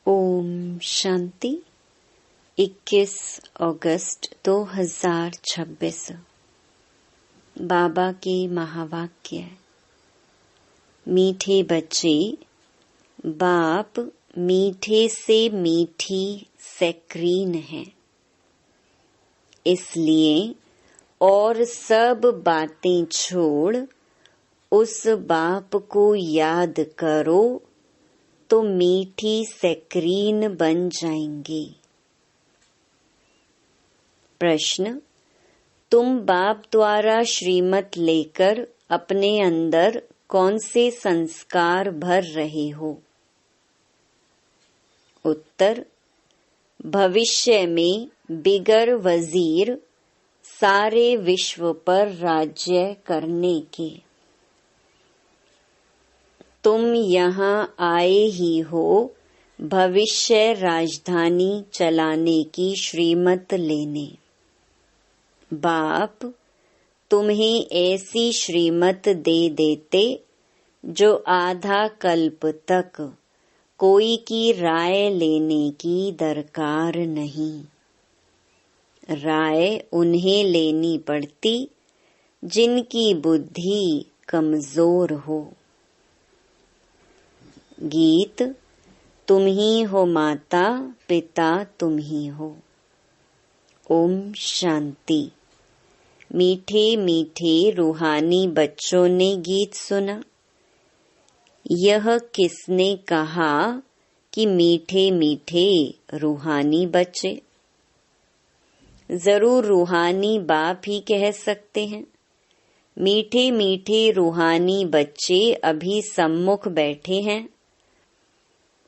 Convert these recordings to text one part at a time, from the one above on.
ओम शांति। 21 अगस्त 2026। बाबा के महावाक्य। मीठे बच्चे, बाप मीठे से मीठी सैक्रीन है, इसलिए और सब बातें छोड़ उस बाप को याद करो तो मीठी सैक्रीन बन जाएंगी। प्रश्न: तुम बाप द्वारा श्रीमत लेकर अपने अंदर कौन से संस्कार भर रहे हो? उत्तर: भविष्य में बिगर वजीर सारे विश्व पर राज्य करने के। तुम यहाँ आए ही हो भविष्य राजधानी चलाने की श्रीमत लेने। बाप तुम्हें ऐसी श्रीमत दे देते जो आधा कल्प तक कोई की राय लेने की दरकार नहीं। राय उन्हें लेनी पड़ती जिनकी बुद्धि कमजोर हो। गीत: तुम ही हो माता पिता तुम ही हो। ओम शांति। मीठे मीठे रूहानी बच्चों ने गीत सुना। यह किसने कहा कि मीठे मीठे रूहानी बच्चे? जरूर रूहानी बाप ही कह सकते हैं। मीठे मीठे रूहानी बच्चे अभी सम्मुख बैठे हैं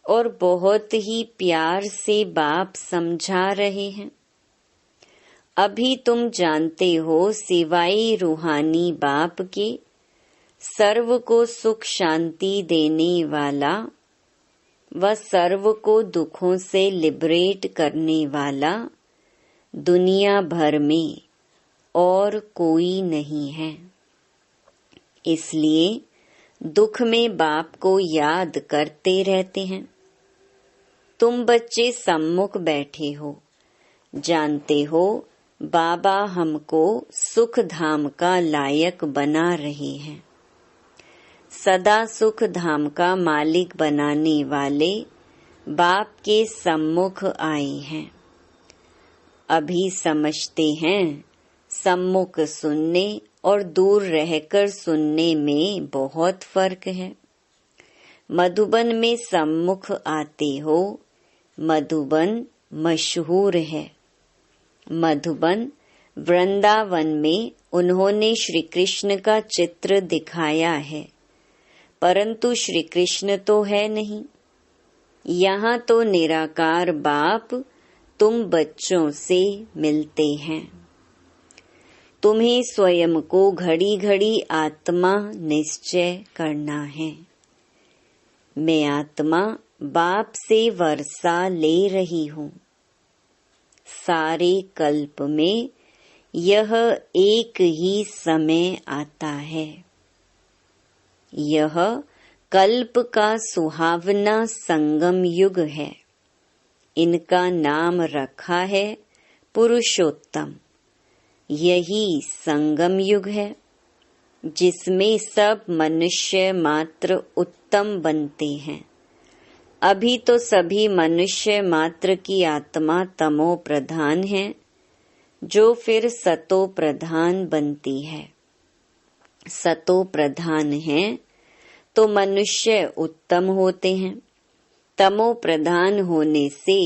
और बहुत ही प्यार से बाप समझा रहे हैं। अभी तुम जानते हो सिवाय रूहानी बाप के सर्व को सुख शांति देने वाला व सर्व को दुखों से लिबरेट करने वाला दुनिया भर में और कोई नहीं है। इसलिए दुख में बाप को याद करते रहते हैं। तुम बच्चे सम्मुख बैठे हो, जानते हो बाबा हमको सुख धाम का लायक बना रहे हैं। सदा सुख धाम का मालिक बनाने वाले बाप के सम्मुख आए हैं। अभी समझते हैं सम्मुख सुनने और दूर रहकर सुनने में बहुत फर्क है। मधुबन में सम्मुख आते हो, मधुबन मशहूर है। मधुबन वृंदावन में उन्होंने श्री कृष्ण का चित्र दिखाया है, परंतु श्री कृष्ण तो है नहीं। यहाँ तो निराकार बाप तुम बच्चों से मिलते हैं। तुम्हें स्वयं को घड़ी घड़ी आत्मा निश्चय करना है। मैं आत्मा बाप से वर्षा ले रही हूँ। सारे कल्प में यह एक ही समय आता है। यह कल्प का सुहावना संगम युग है। इनका नाम रखा है पुरुषोत्तम। यही संगम युग है जिसमें सब मनुष्य मात्र उत्तम बनते हैं। अभी तो सभी मनुष्य मात्र की आत्मा तमो प्रधान है, जो फिर सतो प्रधान बनती है। सतो प्रधान है तो मनुष्य उत्तम होते हैं। तमो प्रधान होने से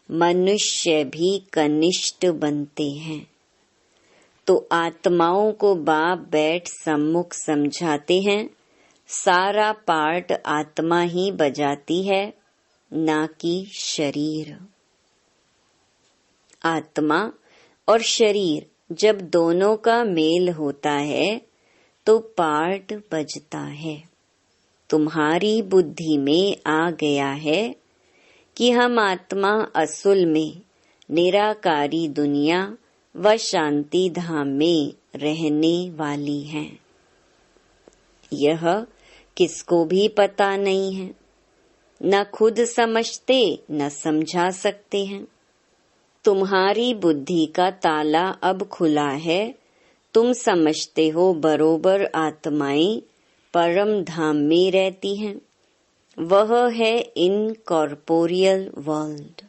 मनुष्य भी कनिष्ठ बनते हैं। तो आत्माओं को बाप बैठ सम्मुख समझाते हैं। सारा पार्ट आत्मा ही बजाती है, ना कि शरीर। आत्मा और शरीर जब दोनों का मेल होता है तो पार्ट बजता है। तुम्हारी बुद्धि में आ गया है कि हम आत्मा असुल में निराकारी दुनिया व शांति धाम में रहने वाली हैं। यह किसको भी पता नहीं है। न खुद समझते न समझा सकते हैं। तुम्हारी बुद्धि का ताला अब खुला है। तुम समझते हो बरोबर आत्माएं परम धाम में रहती हैं। वह है इनकॉर्पोरियल वर्ल्ड।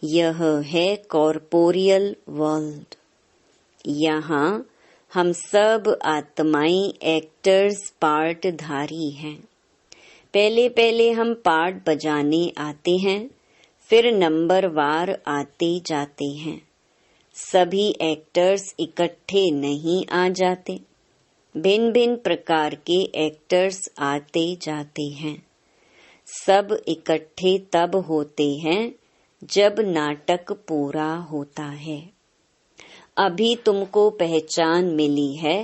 यह है कॉर्पोरियल वर्ल्ड। यहाँ हम सब आत्माएं एक्टर्स पार्टधारी हैं। पहले पहले हम पार्ट बजाने आते हैं, फिर नंबरवार आते जाते हैं। सभी एक्टर्स इकट्ठे नहीं आ जाते, भिन्न भिन्न प्रकार के एक्टर्स आते जाते हैं। सब इकट्ठे तब होते हैं जब नाटक पूरा होता है। अभी तुमको पहचान मिली है।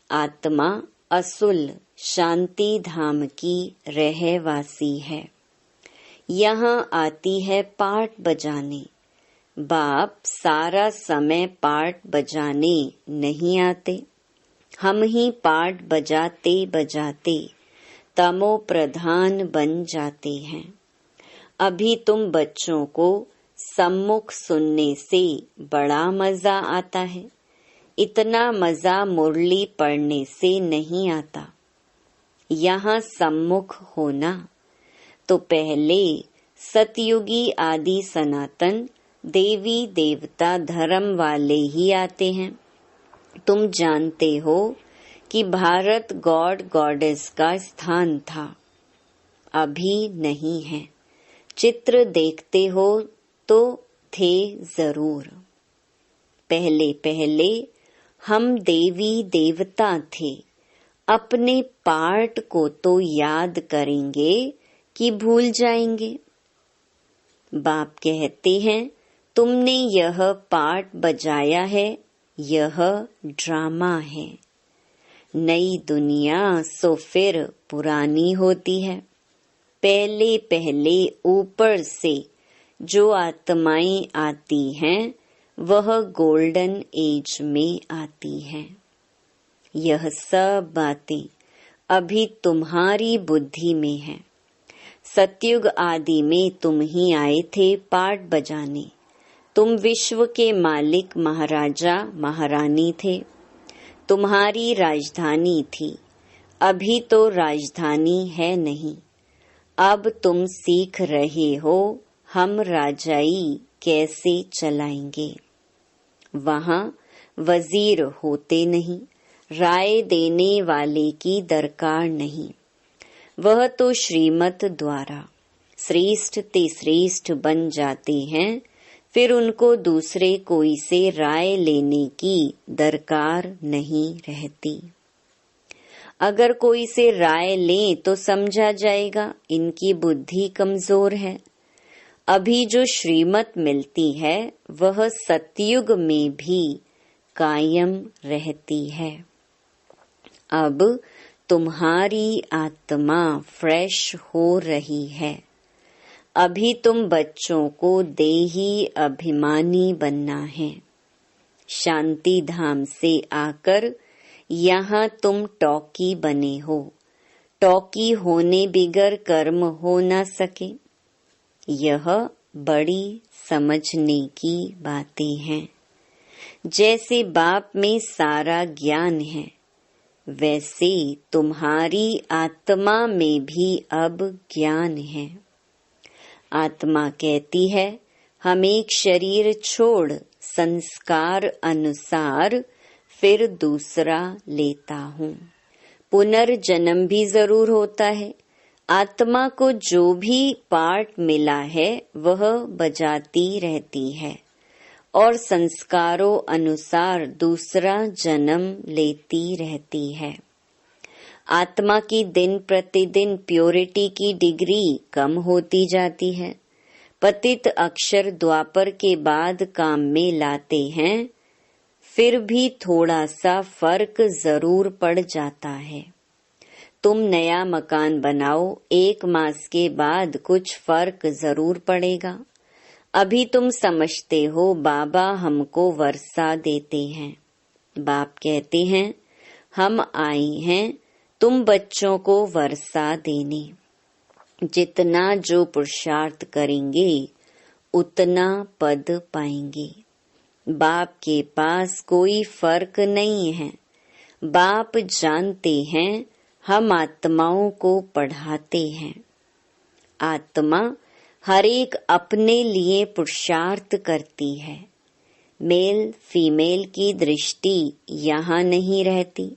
आत्मा असुल शांति धाम की रहवासी है। यहाँ आती है पार्ट बजाने। बाप सारा समय पार्ट बजाने नहीं आते। हम ही पार्ट बजाते बजाते तमो प्रधान बन जाते हैं। अभी तुम बच्चों को सम्मुख सुनने से बड़ा मजा आता है। इतना मजा मुरली पढ़ने से नहीं आता। यहाँ सम्मुख होना तो पहले सतयुगी आदि सनातन देवी देवता धर्म वाले ही आते हैं। तुम जानते हो कि भारत गॉड गॉडेस का स्थान था, अभी नहीं है। चित्र देखते हो तो थे जरूर। पहले पहले हम देवी देवता थे। अपने पार्ट को तो याद करेंगे कि भूल जाएंगे। बाप कहते हैं तुमने यह पार्ट बजाया है, यह ड्रामा है। नई दुनिया सो फिर पुरानी होती है। पहले पहले ऊपर से जो आत्माएं आती हैं वह गोल्डन एज में आती हैं। यह सब बातें अभी तुम्हारी बुद्धि में है। सतयुग आदि में तुम ही आए थे पार्ट बजाने। तुम विश्व के मालिक महाराजा महारानी थे। तुम्हारी राजधानी थी। अभी तो राजधानी है नहीं। अब तुम सीख रहे हो हम राजाई कैसे चलाएंगे। वहाँ वजीर होते नहीं, राय देने वाले की दरकार नहीं। वह तो श्रीमत द्वारा श्रेष्ठ ते श्रेष्ठ बन जाते हैं। फिर उनको दूसरे कोई से राय लेने की दरकार नहीं रहती। अगर कोई से राय लें तो समझा जाएगा इनकी बुद्धि कमजोर है। अभी जो श्रीमत मिलती है वह सतयुग में भी कायम रहती है। अब तुम्हारी आत्मा फ्रेश हो रही है। अभी तुम बच्चों को देही अभिमानी बनना है। शांति धाम से आकर यहाँ तुम टॉकी बने हो। टॉकी होने बिगर कर्म हो न सके। यह बड़ी समझने की बातें हैं। जैसे बाप में सारा ज्ञान है, वैसे तुम्हारी आत्मा में भी अब ज्ञान है। आत्मा कहती है हम एक शरीर छोड़ संस्कार अनुसार फिर दूसरा लेता हूँ। पुनर्जन्म भी जरूर होता है। आत्मा को जो भी पार्ट मिला है वह बजाती रहती है और संस्कारों अनुसार दूसरा जन्म लेती रहती है। आत्मा की दिन प्रतिदिन प्योरिटी की डिग्री कम होती जाती है। पतित अक्षर द्वापर के बाद काम में लाते हैं, फिर भी थोड़ा सा फर्क जरूर पड़ जाता है। तुम नया मकान बनाओ, 1 मास के बाद कुछ फर्क जरूर पड़ेगा। अभी तुम समझते हो बाबा हमको वर्षा देते हैं। बाप कहते हैं हम आए हैं तुम बच्चों को वर्षा देने। जितना जो पुरुषार्थ करेंगे उतना पद पाएंगे। बाप के पास कोई फर्क नहीं है। बाप जानते हैं हम आत्माओं को पढ़ाते हैं। आत्मा हर एक अपने लिए पुरुषार्थ करती है। मेल फीमेल की दृष्टि यहाँ नहीं रहती।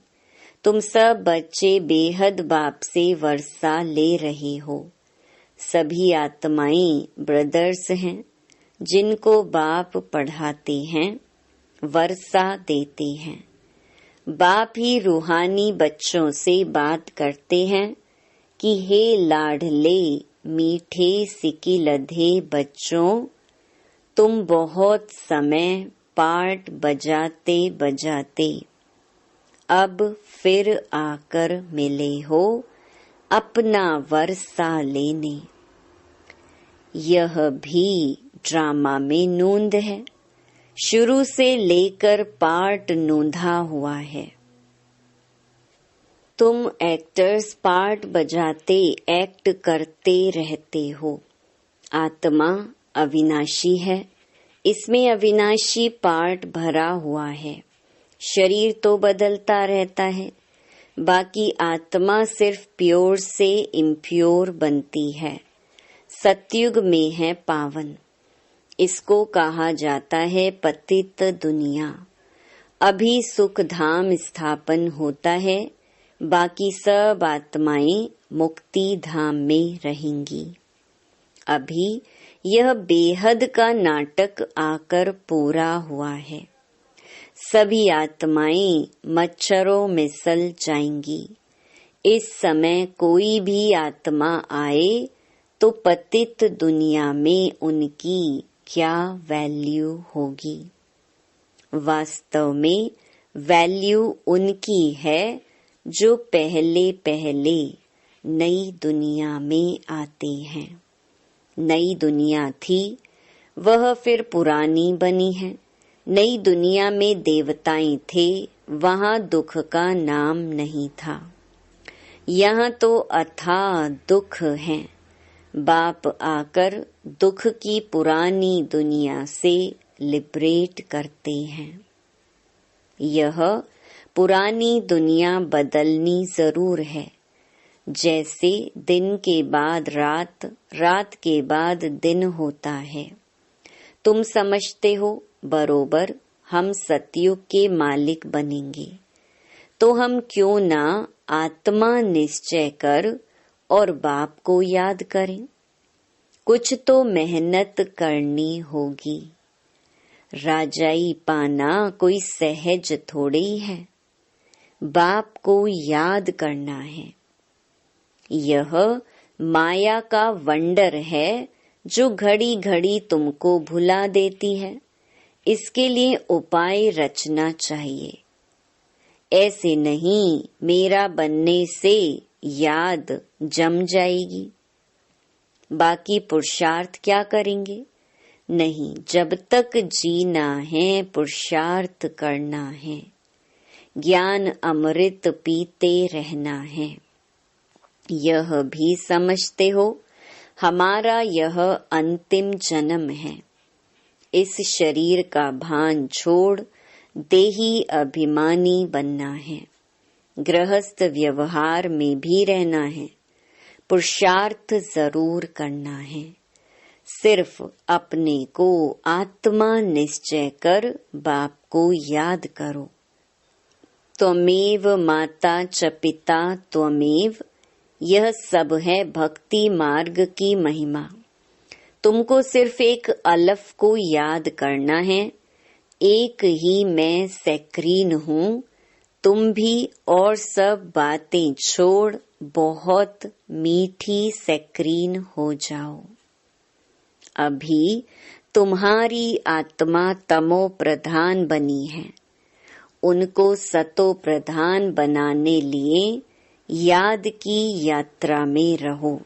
तुम सब बच्चे बेहद बाप से वर्षा ले रहे हो। सभी आत्माएं ब्रदर्स हैं जिनको बाप पढ़ाते हैं, वर्षा देते हैं। बाप ही रूहानी बच्चों से बात करते हैं कि हे लाडले मीठे सिकी लधे बच्चों, तुम बहुत समय पार्ट बजाते बजाते अब फिर आकर मिले हो अपना वर्षा लेने। यह भी ड्रामा में नूंद है। शुरू से लेकर पार्ट नूंधा हुआ है। तुम एक्टर्स पार्ट बजाते एक्ट करते रहते हो। आत्मा अविनाशी है। इसमें अविनाशी पार्ट भरा हुआ है। शरीर तो बदलता रहता है। बाकी आत्मा सिर्फ प्योर से इम्प्योर बनती है। सतयुग में है पावन। इसको कहा जाता है पतित दुनिया। अभी सुख धाम स्थापन होता है। बाकी सब आत्माएं मुक्ति धाम में रहेंगी। अभी यह बेहद का नाटक आकर पूरा हुआ है। सभी आत्माएं मच्छरों में सल जाएंगी। इस समय कोई भी आत्मा आए तो पतित दुनिया में उनकी क्या वैल्यू होगी। वास्तव में वैल्यू उनकी है जो पहले पहले नई दुनिया में आते हैं। नई दुनिया थी, वह फिर पुरानी बनी है। नई दुनिया में देवताएं थे, वहाँ दुख का नाम नहीं था। यहाँ तो अथाह दुख है। बाप आकर दुख की पुरानी दुनिया से लिबरेट करते हैं। यह पुरानी दुनिया बदलनी जरूर है। जैसे दिन के बाद रात, रात के बाद दिन होता है। तुम समझते हो बरोबर हम सतयुग के मालिक बनेंगे, तो हम क्यों ना आत्मा निश्चय कर और बाप को याद करें। कुछ तो मेहनत करनी होगी। राजाई पाना कोई सहज थोड़ी है। बाप को याद करना है। यह माया का वंडर है जो घड़ी घड़ी तुमको भुला देती है। इसके लिए उपाय रचना चाहिए। ऐसे नहीं मेरा बनने से याद जम जाएगी। बाकी पुरुषार्थ क्या करेंगे? नहीं, जब तक जीना है पुरुषार्थ करना है। ज्ञान अमृत पीते रहना है। यह भी समझते हो हमारा यह अंतिम जन्म है। इस शरीर का भान छोड़ देही अभिमानी बनना है। गृहस्थ व्यवहार में भी रहना है। पुरुषार्थ जरूर करना है। सिर्फ अपने को आत्मा निश्चय कर बाप को याद करो। त्वमेव माता च पिता त्वमेव, यह सब है भक्ति मार्ग की महिमा। तुमको सिर्फ एक अलफ को याद करना है। एक ही मैं सैक्रीन हूँ। तुम भी और सब बातें छोड़ बहुत मीठी सैक्रीन हो जाओ। अभी तुम्हारी आत्मा तमो प्रधान बनी है। उनको सतो प्रधान बनाने लिए याद की यात्रा में रहो।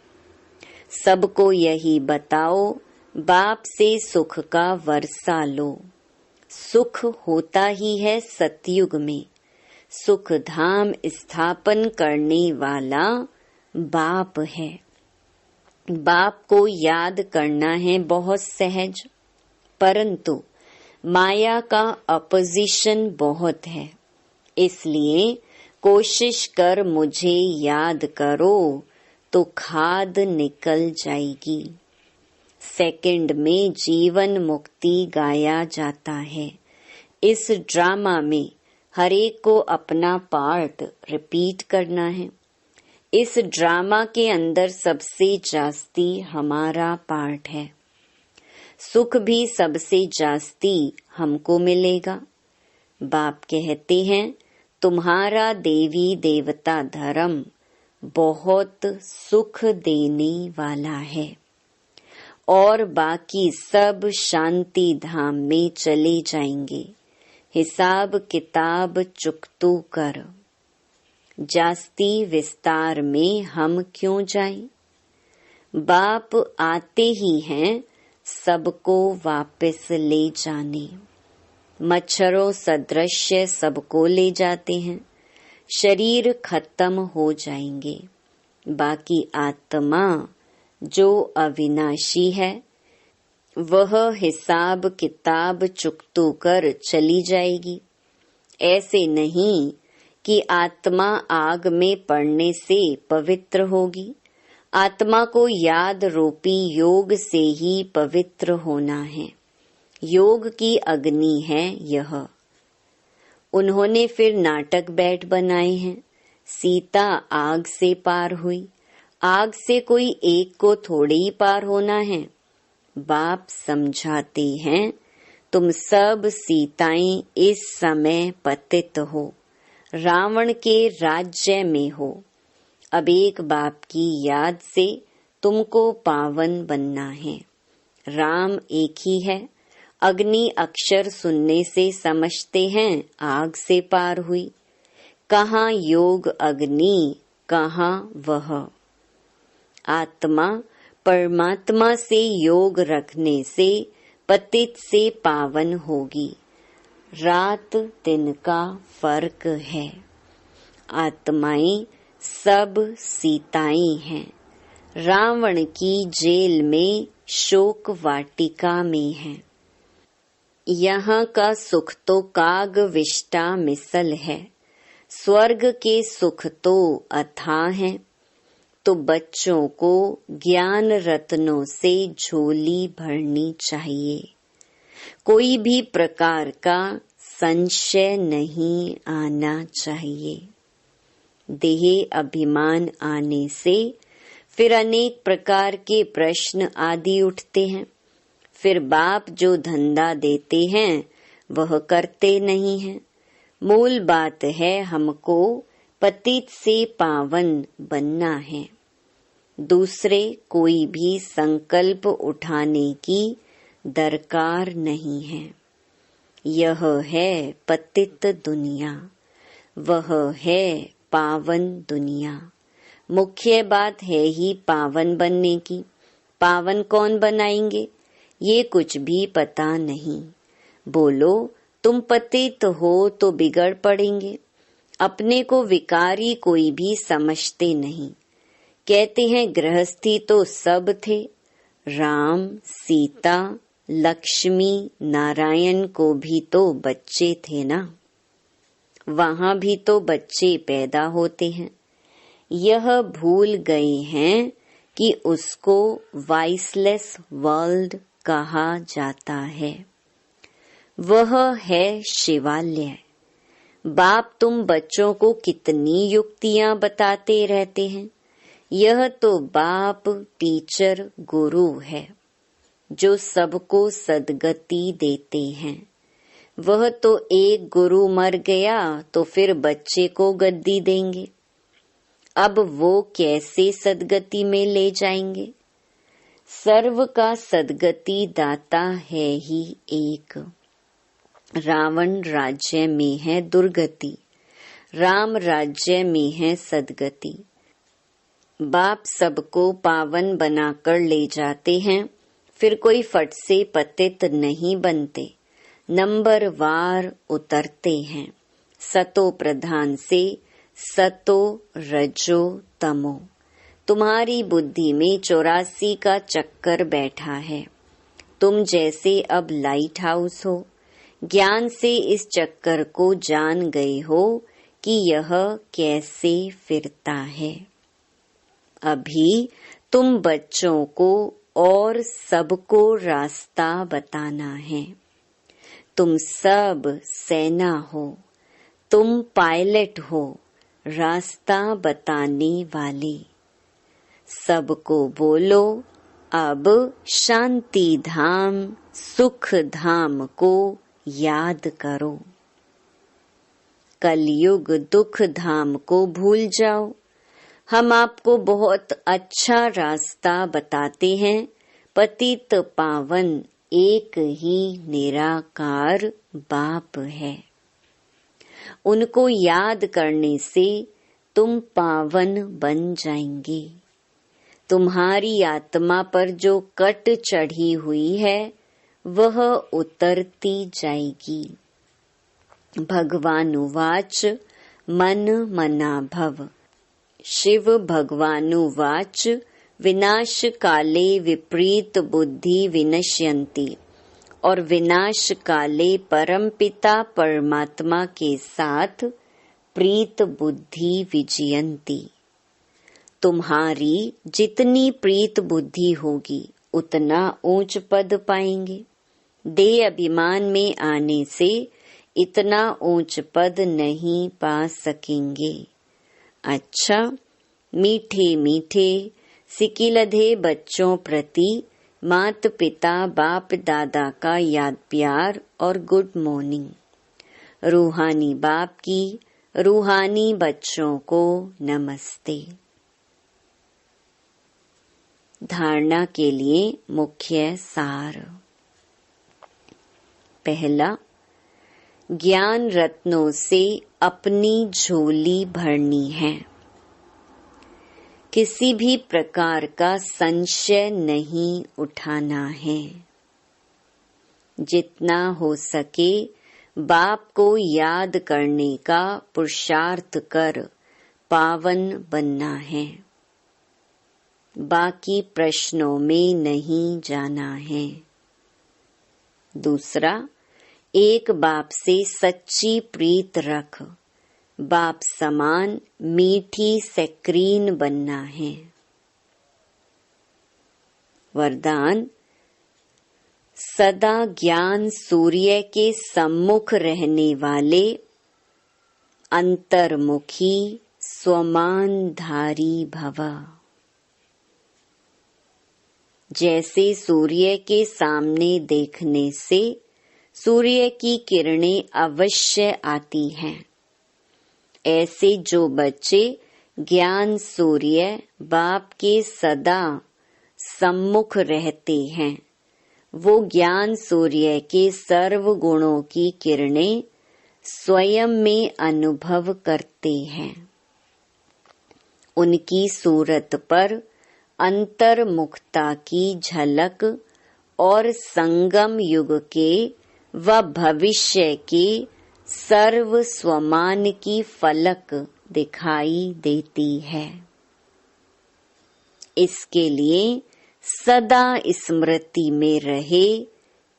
सबको यही बताओ, बाप से सुख का वर्षा लो। सुख होता ही है सतयुग में। सुख धाम स्थापन करने वाला बाप है। बाप को याद करना है बहुत सहज, परंतु माया का अपोजिशन बहुत है, इसलिए कोशिश कर मुझे याद करो तो खाद निकल जाएगी। सेकंड में जीवन मुक्ति गाया जाता है। इस ड्रामा में हर एक को अपना पार्ट रिपीट करना है। इस ड्रामा के अंदर सबसे जास्ती हमारा पार्ट है। सुख भी सबसे जास्ती हमको मिलेगा। बाप कहते हैं तुम्हारा देवी देवता धर्म बहुत सुख देने वाला है और बाकी सब शांति धाम में चले जाएंगे। हिसाब किताब चुकतू कर। जास्ती विस्तार में हम क्यों जाएं? बाप आते ही हैं सबको वापस ले जाने। मच्छरों सदृश सबको ले जाते हैं। शरीर खत्म हो जाएंगे, बाकी आत्मा जो अविनाशी है वह हिसाब किताब चुकतू कर चली जाएगी। ऐसे नहीं कि आत्मा आग में पड़ने से पवित्र होगी। आत्मा को याद रूपी योग से ही पवित्र होना है। योग की अग्नि है यह। उन्होंने फिर नाटक बैठ बनाए हैं। सीता आग से पार हुई। आग से कोई एक को थोड़े ही पार होना है। बाप समझाते हैं तुम सब सीताएं इस समय पतित हो, रावण के राज्य में हो। अब एक बाप की याद से तुमको पावन बनना है। राम एक ही है। अग्नि अक्षर सुनने से समझते हैं आग से पार हुई। कहाँ योग अग्नि, कहाँ वह। आत्मा परमात्मा से योग रखने से पतित से पावन होगी। रात दिन का फर्क है। आत्माएं सब सीताएं हैं। रावण की जेल में शोक वाटिका में है। यहाँ का सुख तो काग विष्टा मिसल है। स्वर्ग के सुख तो अथाह हैं। तो बच्चों को ज्ञान रत्नों से झोली भरनी चाहिए। कोई भी प्रकार का संशय नहीं आना चाहिए। देह अभिमान आने से फिर अनेक प्रकार के प्रश्न आदि उठते हैं। फिर बाप जो धंधा देते हैं वह करते नहीं हैं। मूल बात है हमको पतित से पावन बनना है। दूसरे कोई भी संकल्प उठाने की दरकार नहीं है। यह है पतित दुनिया, वह है पावन दुनिया। मुख्य बात है ही पावन बनने की। पावन कौन बनाएंगे ये कुछ भी पता नहीं। बोलो तुम पतित हो तो बिगड़ पड़ेंगे। अपने को विकारी कोई भी समझते नहीं। कहते हैं गृहस्थी तो सब थे। राम, सीता, लक्ष्मी, नारायण को भी तो बच्चे थे ना। वहाँ भी तो बच्चे पैदा होते हैं। यह भूल गए हैं कि उसको वॉइसलेस वर्ल्ड कहा जाता है। वह है शिवालय। बाप तुम बच्चों को कितनी युक्तियां बताते रहते हैं। यह तो बाप टीचर गुरु है जो सबको सद्गति देते हैं। वह तो एक गुरु मर गया तो फिर बच्चे को गद्दी देंगे। अब वो कैसे सद्गति में ले जाएंगे? सर्व का सद्गति दाता है ही एक। रावण राज्य में है दुर्गति, राम राज्य में है सद्गति। बाप सबको पावन बनाकर ले जाते हैं। फिर कोई फट से पतित नहीं बनते, नंबर वार उतरते हैं। सतो प्रधान से सतो रजो तमो, तुम्हारी बुद्धि में 84 का चक्कर बैठा है। तुम जैसे अब लाइट हाउस हो, ज्ञान से इस चक्कर को जान गए हो कि यह कैसे फिरता है। अभी तुम बच्चों को और सबको रास्ता बताना है। तुम सब सेना हो, तुम पायलट हो, रास्ता बताने वाले। सबको बोलो, अब शांति धाम, सुख धाम को याद करो। कलयुग दुख धाम को भूल जाओ। हम आपको बहुत अच्छा रास्ता बताते हैं। पतित पावन एक ही निराकार बाप है। उनको याद करने से तुम पावन बन जाएंगे। तुम्हारी आत्मा पर जो कट चढ़ी हुई है वह उतरती जाएगी। भगवानुवाच मन मना भव। शिव भगवानुवाच विनाश काले विपरीत बुद्धि विनश्यन्ति। और विनाश काले परमपिता परमात्मा के साथ प्रीत बुद्धि विजयन्ति। तुम्हारी जितनी प्रीत बुद्धि होगी उतना ऊंच पद पाएंगे। देह अभिमान में आने से इतना ऊंच पद नहीं पा सकेंगे। अच्छा, मीठे मीठे सिकिलधे बच्चों प्रति माता पिता बाप दादा का याद प्यार और गुड मॉर्निंग। रूहानी बाप की रूहानी बच्चों को नमस्ते। धारणा के लिए मुख्य सार। पहला, ज्ञान रत्नों से अपनी झोली भरनी है। किसी भी प्रकार का संशय नहीं उठाना है। जितना हो सके बाप को याद करने का पुरुषार्थ कर पावन बनना है। बाकी प्रश्नों में नहीं जाना है। दूसरा, एक बाप से सच्ची प्रीत रख। बाप समान मीठी सैक्रीन बनना है। वरदान, सदा ज्ञान सूर्य के सम्मुख रहने वाले अंतर्मुखी स्वमानधारी भव। जैसे सूर्य के सामने देखने से सूर्य की किरणें अवश्य आती हैं, ऐसे जो बच्चे ज्ञान सूर्य बाप के सदा सम्मुख रहते हैं, वो ज्ञान सूर्य के सर्व गुणों की किरणें स्वयं में अनुभव करते हैं। उनकी सूरत पर अंतर्मुखता की झलक और संगम युग के व भविष्य के सर्व स्वमान की फलक दिखाई देती है। इसके लिए सदा स्मृति में रहे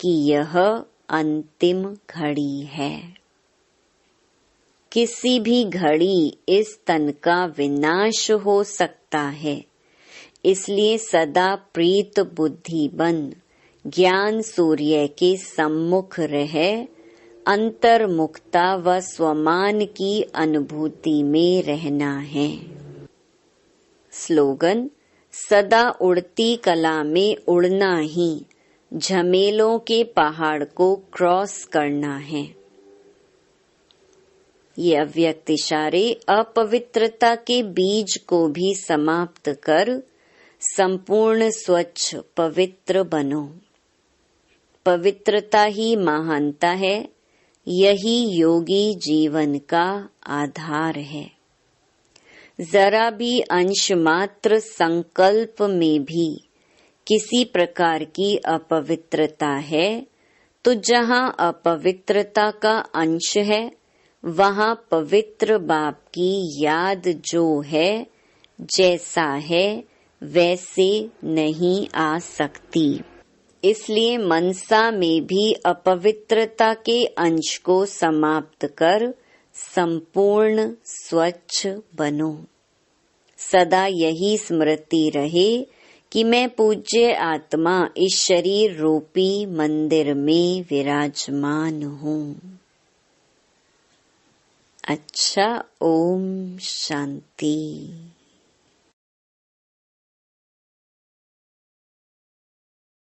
कि यह अंतिम घड़ी है। किसी भी घड़ी इस तन का विनाश हो सकता है। इसलिए सदा प्रीत बुद्धि बन ज्ञान सूर्य के सम्मुख रहे अंतर्मुखता व स्वमान की अनुभूति में रहना है। स्लोगन, सदा उड़ती कला में उड़ना ही झमेलों के पहाड़ को क्रॉस करना है। ये अव्यक्त इशारे अपवित्रता के बीज को भी समाप्त कर संपूर्ण स्वच्छ पवित्र बनो। पवित्रता ही महानता है। यही योगी जीवन का आधार है। जरा भी अंश मात्र संकल्प में भी किसी प्रकार की अपवित्रता है तो जहाँ अपवित्रता का अंश है वहाँ पवित्र बाप की याद जो है जैसा है वैसे नहीं आ सकती। इसलिए मनसा में भी अपवित्रता के अंश को समाप्त कर संपूर्ण स्वच्छ बनो। सदा यही स्मृति रहे कि मैं पूज्य आत्मा इस शरीर रूपी मंदिर में विराजमान हूँ। अच्छा, ओम शांति।